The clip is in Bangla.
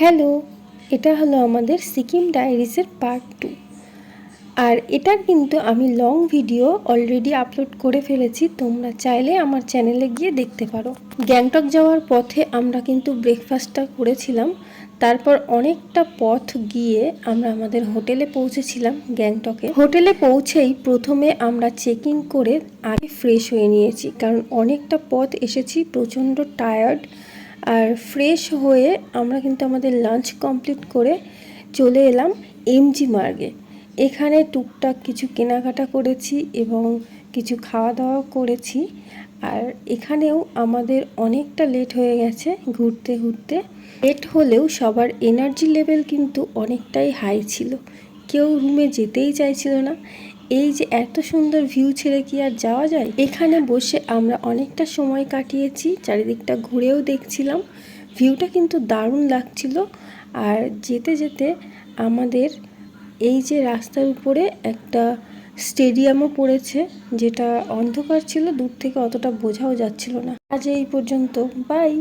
হ্যালো, এটা হলো আমাদের সিকিম ডায়েরিজের পার্ট 2। আর এটার কিন্তু আমি লং ভিডিও অলরেডি আপলোড করে ফেলেছি, তোমরা চাইলে আমার চ্যানেলে গিয়ে দেখতে পারো। গ্যাংটক যাওয়ার পথে আমরা কিন্তু ব্রেকফাস্টটা করেছিলাম, তারপর অনেকটা পথ গিয়ে আমরা আমাদের হোটেলে পৌঁছেছিলাম গ্যাংটকে। হোটেলে পৌঁছেই প্রথমে আমরা চেক ইন করে আগে ফ্রেশ হয়ে নিয়েছি, কারণ অনেকটা পথ এসেছি, প্রচণ্ড টায়ার্ড। আর ফ্রেশ হয়ে আমরা কিন্তু আমাদের লাঞ্চ কমপ্লিট করে চলে এলাম এমজি মার্গে। এখানে টুকটাক কিছু কেনাকাটা করেছি এবং কিছু খাওয়া দাওয়া করেছি। আর এখানেও আমাদের অনেকটা লেট হয়ে গেছে ঘুরতে ঘুরতে। লেট হলেও সবার এনার্জি লেভেল কিন্তু অনেকটাই হাই ছিল, কেউ রুমে যেতেই চাইছিল না। এই যে এত সুন্দর ভিউ ছেড়ে কি আর যাওয়া যায়? এখানে বসে আমরা অনেকটা সময় কাটিয়েছি, চারিদিকটা ঘুরেও দেখছিলাম। ভিউটা কিন্তু দারুণ লাগছিল। আর যেতে যেতে আমাদের এই যে রাস্তার উপরে একটা স্টেডিয়ামও পড়েছে, যেটা অন্ধকার ছিল, দূর থেকে অতটা বোঝাও যাচ্ছিল না। আজ এই পর্যন্ত, বাই।